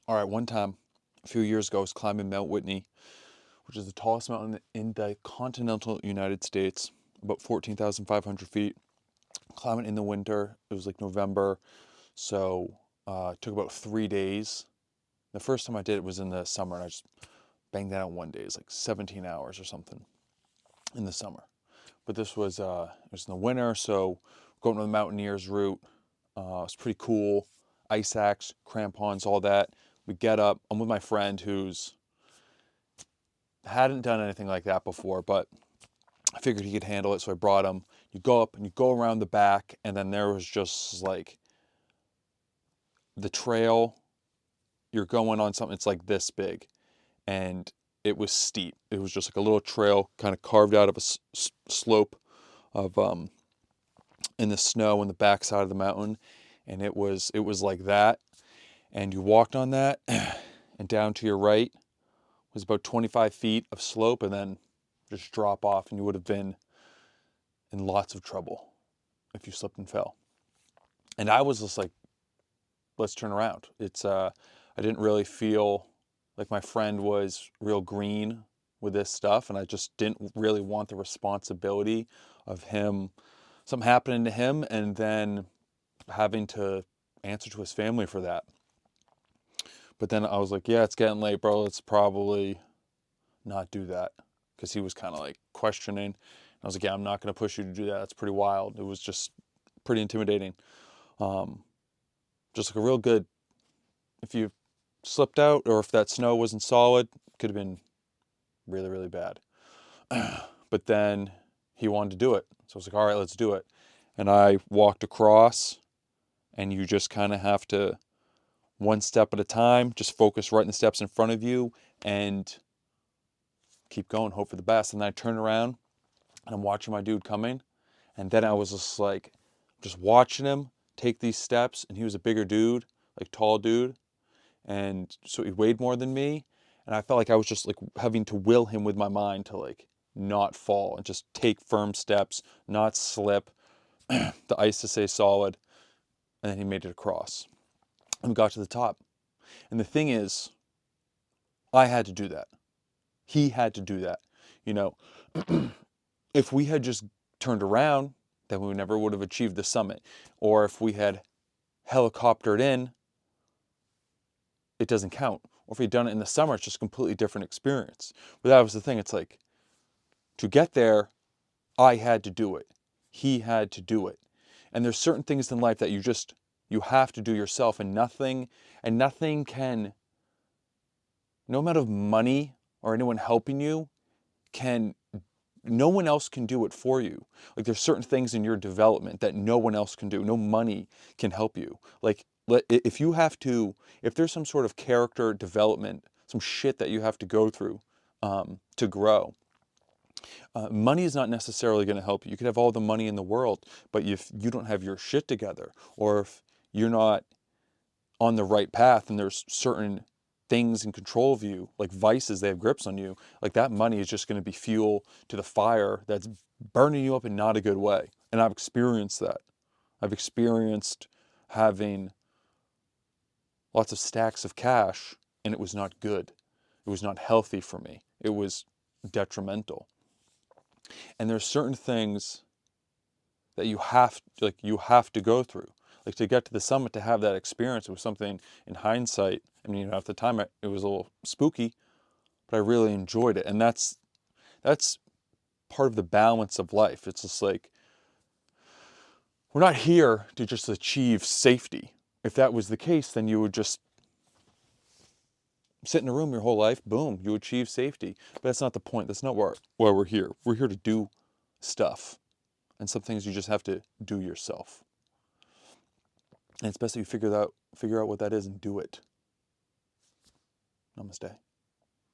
All right, one time, a few years ago, I was climbing Mount Whitney, which is the tallest mountain in the continental United States, about 14,500 feet. Climbing in the winter, it was like November, so it took about 3 days. The first time I did it was in the summer, and I just banged that out in one day. It's like 17 hours or something in the summer. But this was it was in the winter, so going to the mountaineers route. It's pretty cool. Ice axe, crampons, all that. We get up. I'm with my friend who's hadn't done anything like that before, but I figured he could handle it, so I brought him. You go up and you go around the back, and then there was just like the trail. You're going on something, it's like this big, and it was steep. It was just like a little trail kind of carved out of a slope of in the snow in the backside of the mountain, and it was like that. And you walked on that, and down to your right was about 25 feet of slope, and then just drop off, and you would have been in lots of trouble if you slipped and fell. And I was just like, let's turn around. I didn't really feel like my friend was real green with this stuff, and I just didn't really want the responsibility of him, something happening to him, and then having to answer to his family for that. But then I was like, yeah, it's getting late, bro. Let's probably not do that. Because he was kind of like questioning. I was like, yeah, I'm not going to push you to do that. That's pretty wild. It was just pretty intimidating. Um, just like a real good, if you slipped out or if that snow wasn't solid, it could have been really, really bad. But then he wanted to do it. So I was like, all right, let's do it. And I walked across, and you just kind of have to, one step at a time, just focus right in the steps in front of you and keep going, hope for the best. And then I turn around and I'm watching my dude coming. And then I was just like, just watching him take these steps. And he was a bigger dude, like tall dude. And so he weighed more than me. And I felt like I was just like having to will him with my mind to like not fall and just take firm steps, not slip, the ice to stay solid. And then he made it across. And we got to the top. And the thing is, I had to do that. He had to do that. You know, if we had just turned around, then we never would have achieved the summit. Or if we had helicoptered in, it doesn't count. Or if we'd done it in the summer, it's just a completely different experience. But that was the thing. It's like, to get there, I had to do it. He had to do it. And there's certain things in life that you have to do yourself, and nothing can, no amount of money or anyone helping you can, no one else can do it for you. Like there's certain things in your development that no one else can do. No money can help you. Like if you have to, if there's some sort of character development, some shit that you have to go through to grow, money is not necessarily going to help you. You could have all the money in the world, but if you don't have your shit together, or if you're not on the right path and there's certain things in control of you, like vices, they have grips on you, like that money is just going to be fuel to the fire that's burning you up in not a good way. And I've experienced that. I've experienced having lots of stacks of cash, and it was not good. It was not healthy for me. It was detrimental. And there's certain things that you have to go through. Like to get to the summit, to have that experience, it was something in hindsight. I mean, at the time it was a little spooky, but I really enjoyed it. And that's part of the balance of life. It's just like, we're not here to just achieve safety. If that was the case, then you would just sit in a room your whole life, boom, you achieve safety. But that's not the point. That's not why we're here. We're here to do stuff. And some things you just have to do yourself. And it's best that you figure out what that is and do it. Namaste.